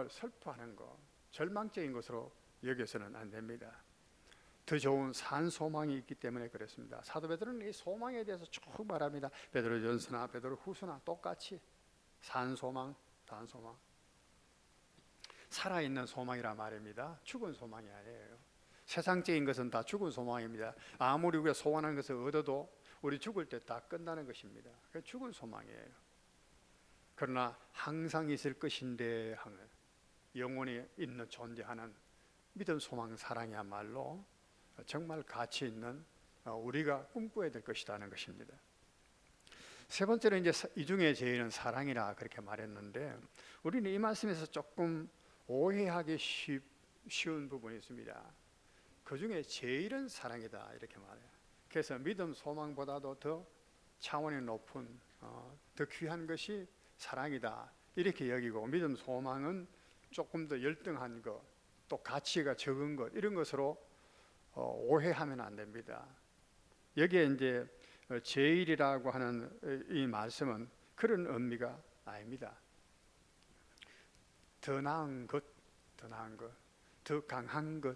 슬퍼하는 것, 절망적인 것으로 여겨서는 안 됩니다. 더 좋은 산 소망이 있기 때문에 그렇습니다. 사도 베드로는 이 소망에 대해서 쭉 말합니다. 베드로전서나 베드로후서나 똑같이 산 소망, 단 소망, 살아있는 소망이라 말입니다. 죽은 소망이 아니에요. 세상적인 것은 다 죽은 소망입니다. 아무리 우리가 소원한 것을 얻어도 우리 죽을 때 다 끝나는 것입니다. 그 죽은 소망이에요. 그러나 항상 있을 것인데 하는, 영원히 있는 존재하는 믿음, 소망, 사랑이야말로 정말 가치 있는 우리가 꿈꿔야 될 것이라는 것입니다. 세 번째로 이제 이 중에 제일은 사랑이라 그렇게 말했는데, 우리는 이 말씀에서 조금 오해하기 쉬운 부분이 있습니다. 그 중에 제일은 사랑이다 이렇게 말해요. 그래서 믿음, 소망보다도 더 차원이 높은 더 귀한 것이 사랑이다 이렇게 여기고, 믿음, 소망은 조금 더 열등한 것, 또 가치가 적은 것, 이런 것으로 오해하면 안 됩니다. 여기에 이제 제일이라고 하는 이 말씀은 그런 의미가 아닙니다. 더 나은 것, 더 나은 것, 더 강한 것,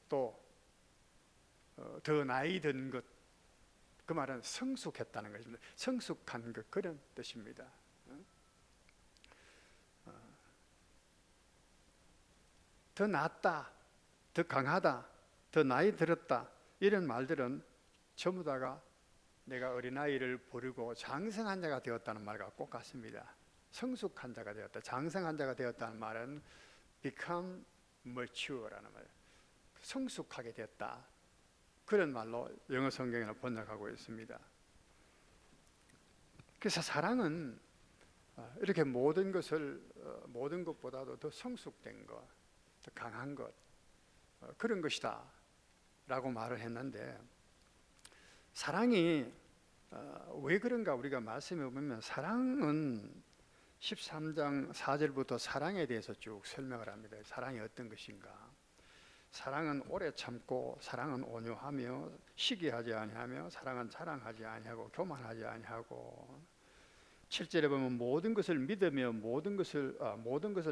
또 더 나이 든 것, 그 말은 성숙했다는 것입니다. 성숙한 것, 그런 뜻입니다. 더 낫다, 더 강하다, 더 나이 들었다, 이런 말들은 전부 다가 내가 어린아이를 버리고 장성한 자가 되었다는 말과 똑같습니다. 성숙한 자가 되었다, 장성한 자가 되었다는 말은 become mature라는 말, 성숙하게 됐다, 그런 말로 영어 성경에는 번역하고 있습니다. 그래서 사랑은 이렇게 모든 것보다도 더 성숙된 것, 더 강한 것, 그런 것이다 라고 말을 했는데, 사랑이 왜 그런가 우리가 말씀해 보면 사랑은 13장 4절부터 사랑에 대해서 쭉 설명을 합니다. 사랑이 어떤 것인가? 사랑은 오래 참고, 사랑은 온유하며, 시기하지 아니하며, 사랑은 자랑하지 아니하고, 교만하지 아니하고, 7절에 보면 모든 것을 믿으며, 모든 것을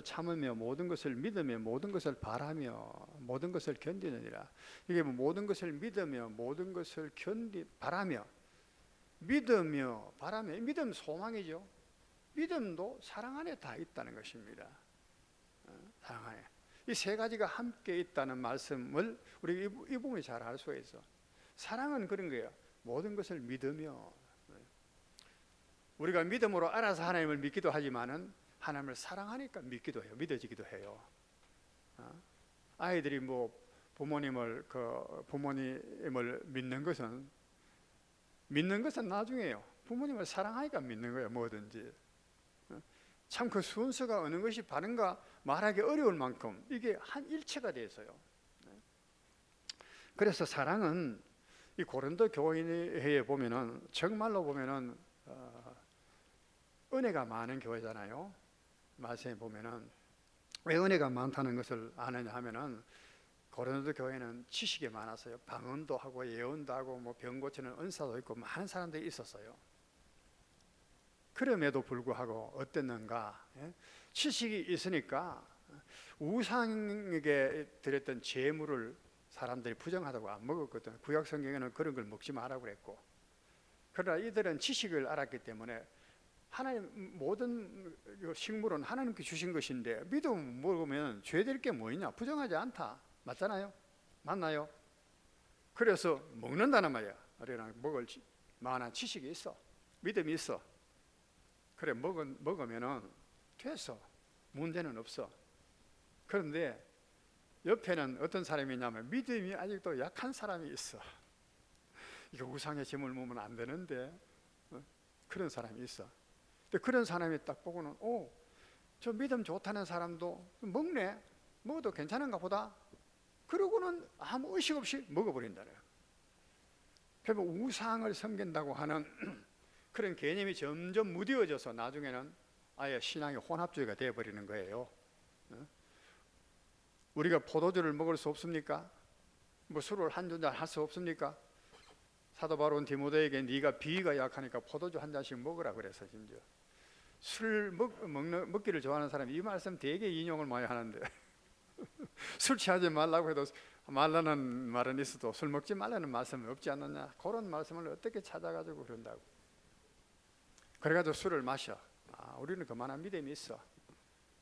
참으며, 모든 것을 믿으며, 모든 것을 바라며, 모든 것을 견디느니라. 이게 모든 것을 믿으며, 모든 것을 바라며, 믿으며, 바라며, 믿음 소망이죠. 믿음도 사랑 안에 다 있다는 것입니다. 사랑 안에 이 세 가지가 함께 있다는 말씀을 우리 이 부분이 잘 알 수가 있어. 사랑은 그런 거예요. 모든 것을 믿으며, 우리가 믿음으로 알아서 하나님을 믿기도 하지만은 하나님을 사랑하니까 믿기도 해요. 믿어지기도 해요. 아이들이 뭐 부모님을 믿는 것은 나중에요. 부모님을 사랑하니까 믿는 거예요. 뭐든지. 참 그 순서가 어느 것이 바른가 말하기 어려울 만큼 이게 한 일체가 돼서요. 그래서 사랑은 이 고린도 교회에 보면은 정말로 보면은 은혜가 많은 교회잖아요. 말씀에 보면은 왜 은혜가 많다는 것을 아느냐 하면은 고린도 교회는 지식이 많았어요. 방언도 하고 예언도 하고 뭐 병 고치는 은사도 있고 많은 사람들이 있었어요. 그럼에도 불구하고 어땠는가? 지식이 있으니까 우상에게 드렸던 제물을 사람들이 부정하다고 안 먹었거든. 구약 성경에는 그런 걸 먹지 말라고 그랬고, 그러나 이들은 지식을 알았기 때문에 하나님 모든 식물은 하나님께 주신 것인데 믿음 먹으면 죄될 게 뭐 있냐? 부정하지 않다. 맞잖아요? 맞나요? 그래서 먹는다는 말이야. 우리는 먹을 만한 지식이 있어. 믿음이 있어. 그래 먹으면은 됐어. 문제는 없어. 그런데 옆에는 어떤 사람이 있냐면 믿음이 아직도 약한 사람이 있어. 이거 우상의 제물 먹으면 안 되는데 그런 사람이 있어. 근데 그런 사람이 딱 보고는 저 믿음 좋다는 사람도 먹네. 먹어도 괜찮은가 보다. 그러고는 아무 의식 없이 먹어버린다는 거예요. 그러면 우상을 섬긴다고 하는 그런 개념이 점점 무뎌져서 나중에는 아예 신앙의 혼합주의가 되어버리는 거예요. 우리가 포도주를 먹을 수 없습니까? 뭐 술을 한 잔 할 수 없습니까? 사도 바울은 디모데에게 네가 비위가 약하니까 포도주 한 잔씩 먹으라 그래서 심지어 술 먹기를 좋아하는 사람이 이 말씀 되게 인용을 많이 하는데 술 취하지 말라고 해도 말라는 말은 있어도 술 먹지 말라는 말씀은 없지 않느냐? 그런 말씀을 어떻게 찾아가지고 그런다고? 그래가지고 술을 마셔. 우리는 그만한 믿음이 있어.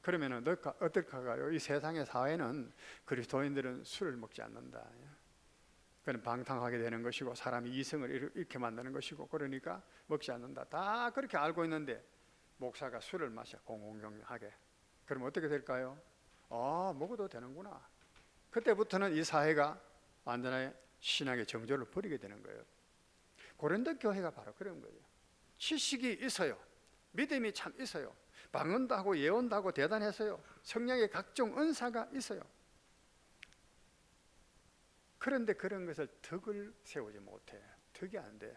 그러면은 어떨까요? 이 세상의 사회는 그리스도인들은 술을 먹지 않는다. 그건 방탕하게 되는 것이고 사람이 이성을 잃게 만드는 것이고 그러니까 먹지 않는다. 다 그렇게 알고 있는데 목사가 술을 마셔 공공연하게. 그럼 어떻게 될까요? 먹어도 되는구나. 그때부터는 이 사회가 완전히 신앙의 정조를 버리게 되는 거예요. 고린도 교회가 바로 그런 거예요. 지식이 있어요. 믿음이 참 있어요. 방언도 하고 예언도 하고 대단했어요. 성령의 각종 은사가 있어요. 그런데 그런 것을 덕을 세우지 못해. 덕이 안 돼.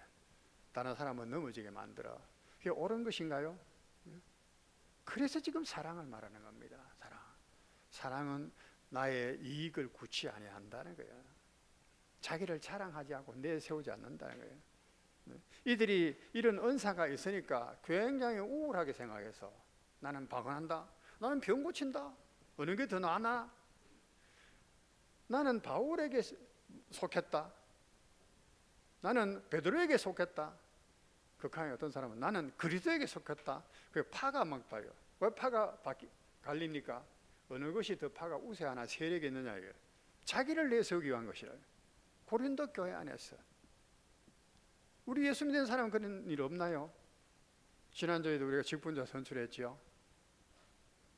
다른 사람은 넘어지게 만들어. 그게 옳은 것인가요? 그래서 지금 사랑을 말하는 겁니다. 사랑은 나의 이익을 구치 아니한다는 거예요. 자기를 자랑하지 않고 내세우지 않는다는 거예요. 이들이 이런 은사가 있으니까 굉장히 우울하게 생각해서 나는 방언한다. 나는 병 고친다. 어느 게 더 나나? 나는 바울에게 속했다. 나는 베드로에게 속했다. 극한의 어떤 사람은 나는 그리스도에게 속했다. 그 파가 막 봐요. 왜 파가 갈립니까? 어느 것이 더 파가 우세하나 세력이 있느냐 이게. 자기를 내세우기 위한 것이라. 고린도 교회 안에서 우리 예수 믿는 사람은 그런 일 없나요? 지난주에도 우리가 직분자 선출했죠.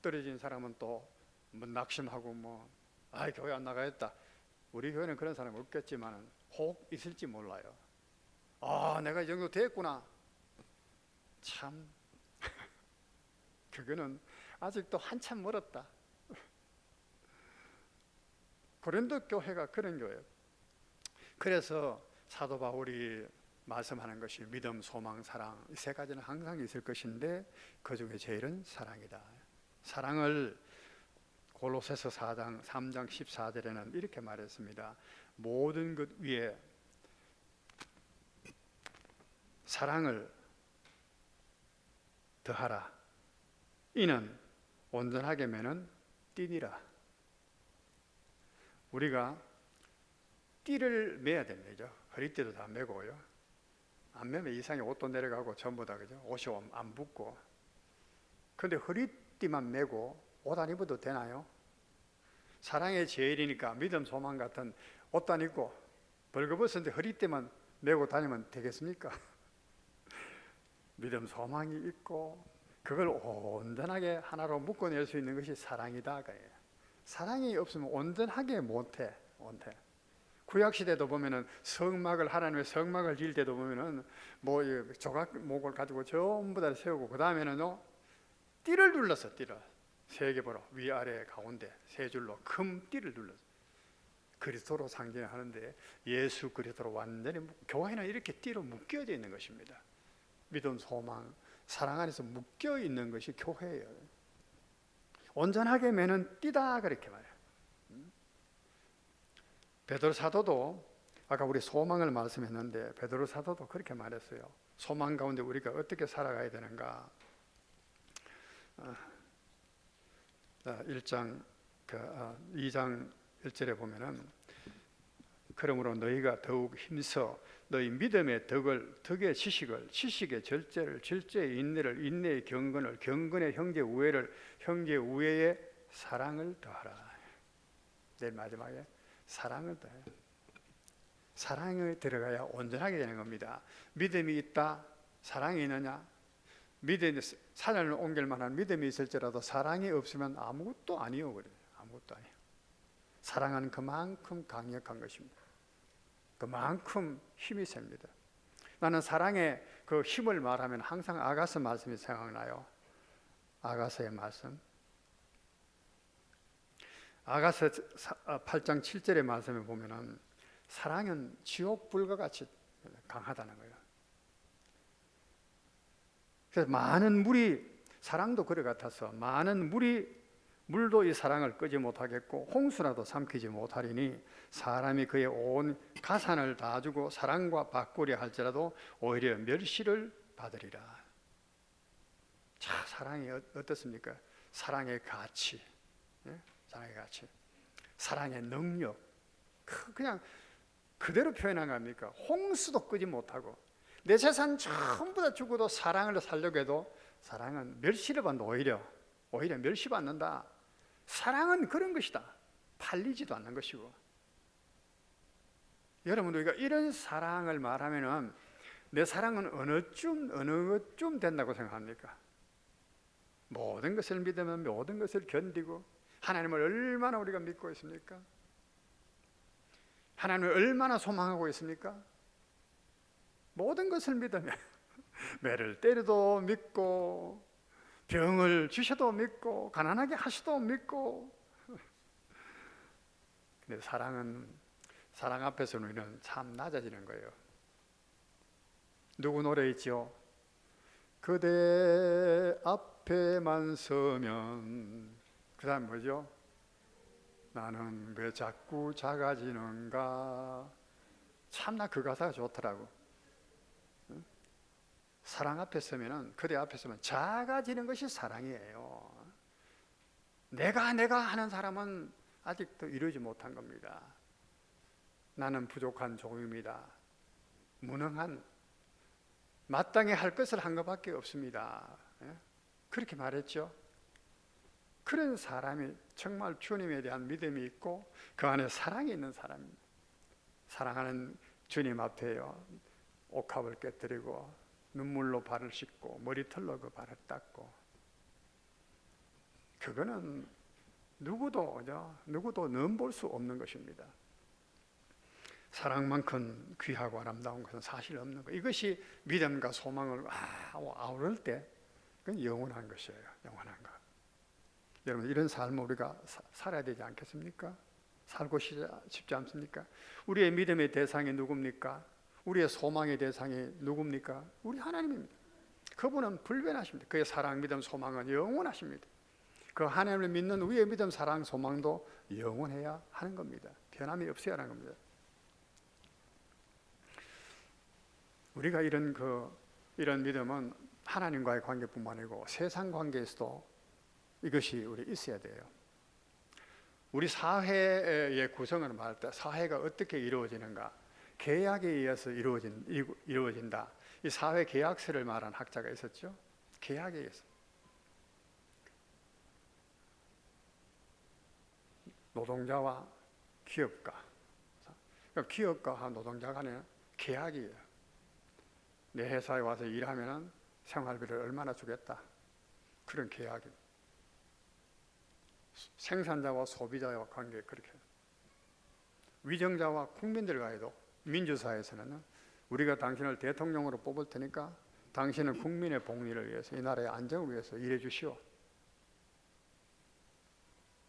떨어진 사람은 또 뭐 낙심하고 교회 안 나가겠다. 우리 교회는 그런 사람 없겠지만 혹 있을지 몰라요. 내가 이 정도 됐구나. 참 그거는 아직도 한참 멀었다. 고린도 교회가 그런 교회예요. 그래서 사도 바울이 말씀하는 것이 믿음, 소망, 사랑 이 세 가지는 항상 있을 것인데 그 중에 제일은 사랑이다. 사랑을 골로새서 4장 3장 14절에는 이렇게 말했습니다. 모든 것 위에 사랑을 더하라. 이는 온전하게 매는 띠니라. 우리가 띠를 매야 됩니다. 허리띠도 다 매고요. 안 매면 이상히 옷도 내려가고 전부 다 그죠? 옷이 안 붙고. 근데 허리띠만 매고 옷 안 입어도 되나요? 사랑의 제일이니까 믿음, 소망 같은 옷도 안 입고 벌거벗은데 허리띠만 매고 다니면 되겠습니까? 믿음, 소망이 있고 그걸 온전하게 하나로 묶어낼 수 있는 것이 사랑이다. 사랑이 없으면 온전하게 못해. 구약시대도 보면은 성막을 하나님의 성막을 지을 때도 보면은 뭐 조각목을 가지고 전부 다 세우고 그 다음에는요 띠를 둘렀어. 띠를 세 겹으로 위아래 가운데 세 줄로 큰 띠를 둘렀어. 그리스도로 상징하는데 예수 그리스도로 완전히 교회는 이렇게 띠로 묶여져 있는 것입니다. 믿음, 소망, 사랑 안에서 묶여 있는 것이 교회예요. 온전하게 매는 띠다 그렇게 말해요. 베드로 사도도 아까 우리 소망을 말씀했는데 베드로 사도도 그렇게 말했어요. 소망 가운데 우리가 어떻게 살아가야 되는가? 2장 1절에 보면은 그러므로 너희가 더욱 힘써 너희 믿음의 덕의 지식을, 지식의 절제를, 절제의 인내를, 인내의 경건을, 경건의 형제 우애를, 형제 우애의 사랑을 더하라. 내일 마지막에 사랑을 더해. 사랑에 들어가야 온전하게 되는 겁니다. 믿음이 있다, 사랑이 있느냐? 믿음이 산을 옮길 만한 믿음이 있을지라도 사랑이 없으면 아무것도 아니요. 그래요. 아무것도 아니요. 사랑은 그만큼 강력한 것입니다. 그만큼 힘이 셉니다. 나는 사랑의 그 힘을 말하면 항상 아가서 말씀이 생각나요. 아가서의 말씀. 아가서 8장 7절의 말씀에 보면은 사랑은 지옥불과 같이 강하다는 거예요. 그래서 많은 물이 사랑도 그래 같아서 많은 물도 이 사랑을 끄지 못하겠고 홍수라도 삼키지 못하리니 사람이 그의 온 가산을 다 주고 사랑과 바꾸려 할지라도 오히려 멸시를 받으리라. 자, 사랑이 어떻습니까? 사랑의 가치, 사랑의 가치, 사랑의 능력, 그냥 그대로 표현한 겁니까? 홍수도 끄지 못하고 내 재산 전부 다 주고도 사랑을 살려고 해도 사랑은 멸시를 받는다. 오히려 멸시받는다. 사랑은 그런 것이다. 팔리지도 않는 것이고. 여러분 우리가 이런 사랑을 말하면은 내 사랑은 어느 것쯤 된다고 생각합니까? 모든 것을 믿으면 모든 것을 견디고 하나님을 얼마나 우리가 믿고 있습니까? 하나님을 얼마나 소망하고 있습니까? 모든 것을 믿으면 매를 때려도 믿고 병을 주셔도 믿고 가난하게 하셔도 믿고. 근데 사랑 앞에서 우리는 참 낮아지는 거예요. 누구 노래 있죠? 그대 앞에만 서면 그 다음 뭐죠? 나는 왜 자꾸 작아지는가. 참나 그 가사가 좋더라고. 사랑 앞에 서면은 그대 앞에 서면 작아지는 것이 사랑이에요. 내가 하는 사람은 아직도 이루지 못한 겁니다. 나는 부족한 종입니다. 무능한 마땅히 할 것을 한 것밖에 없습니다. 그렇게 말했죠. 그런 사람이 정말 주님에 대한 믿음이 있고 그 안에 사랑이 있는 사람입니다. 사랑하는 주님 앞에요 옥합을 깨뜨리고 눈물로 발을 씻고 머리털로 그 발을 닦고, 그거는 누구도 넘볼 수 없는 것입니다. 사랑만큼 귀하고 아름다운 것은 사실 없는 것. 이것이 믿음과 소망을 아우를 때 그건 영원한 것이에요. 영원한 것. 여러분 이런 삶을 우리가 살아야 되지 않겠습니까? 살고 싶지 않습니까? 우리의 믿음의 대상이 누굽니까? 우리의 소망의 대상이 누굽니까? 우리 하나님입니다. 그분은 불변하십니다. 그의 사랑, 믿음, 소망은 영원하십니다. 그 하나님을 믿는 우리의 믿음, 사랑, 소망도 영원해야 하는 겁니다. 변함이 없어야 하는 겁니다. 우리가 이런 믿음은 하나님과의 관계뿐만 아니고 세상 관계에서도 이것이 우리 있어야 돼요. 우리 사회의 구성을 말할 때 사회가 어떻게 이루어지는가? 계약에 의해서 이루어진다. 이 사회 계약서를 말한 학자가 있었죠. 계약에 의해서. 노동자와 기업가, 그러니까 기업가와 노동자 간에 계약이에요. 내 회사에 와서 일하면 생활비를 얼마나 주겠다. 그런 계약입니다. 생산자와 소비자와 관계 그렇게. 위정자와 국민들과에도 민주사회에서는 우리가 당신을 대통령으로 뽑을 테니까 당신은 국민의 복리를 위해서 이 나라의 안정을 위해서 일해 주시오.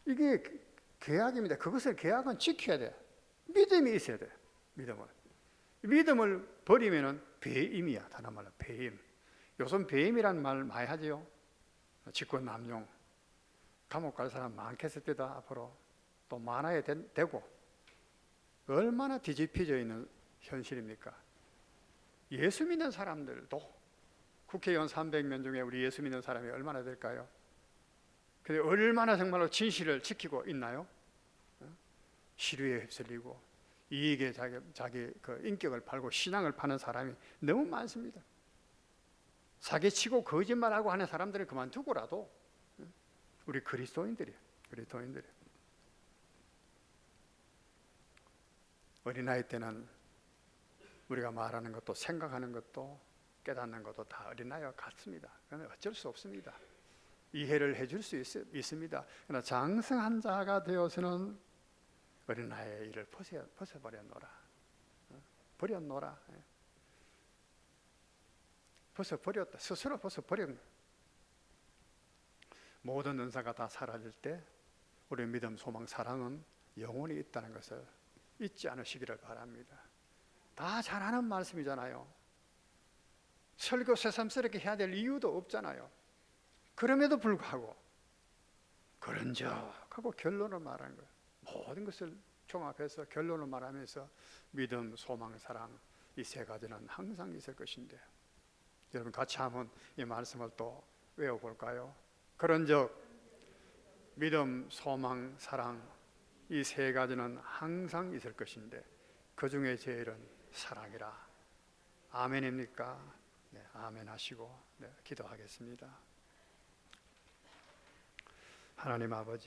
이게 계약입니다. 계약은 지켜야 돼. 믿음이 있어야 돼. 믿음을 버리면은 배임이야. 다른 말로 배임. 요즘 배임이란 말 많이 하지요. 직권남용. 감옥 갈 사람 많겠을 때다 앞으로 또 많아야 되고 얼마나 뒤집혀져 있는 현실입니까? 예수 믿는 사람들도 국회의원 300명 중에 우리 예수 믿는 사람이 얼마나 될까요? 근데 얼마나 정말로 진실을 지키고 있나요? 시류에 휩쓸리고 이익에 자기 그 인격을 팔고 신앙을 파는 사람이 너무 많습니다. 사기치고 거짓말하고 하는 사람들을 그만두고라도 우리 그리스도인들이에요. 어린아이 때는 우리가 말하는 것도 생각하는 것도 깨닫는 것도 다 어린아이와 같습니다. 그러나 어쩔 수 없습니다. 이해를 해줄 수 있습니다. 그러나 장성한 자가 되어서는 어린아이의 일을 벗어버렸노라. 버렸노라. 벗어버렸다. 스스로 벗어버렸노라. 모든 은사가 다 사라질 때 우리 믿음, 소망, 사랑은 영원히 있다는 것을 잊지 않으시기를 바랍니다. 다 잘하는 말씀이잖아요. 설교 새삼스럽게 해야 될 이유도 없잖아요. 그럼에도 불구하고 그런적하고 결론을 말하는 거예요. 모든 것을 종합해서 결론을 말하면서 믿음, 소망, 사랑 이 세 가지는 항상 있을 것인데 여러분 같이 한번 이 말씀을 또 외워볼까요? 그런즉 믿음, 소망, 사랑 이 세 가지는 항상 있을 것인데 그 중에 제일은 사랑이라. 아멘입니까? 네, 아멘 하시고 기도하겠습니다. 하나님 아버지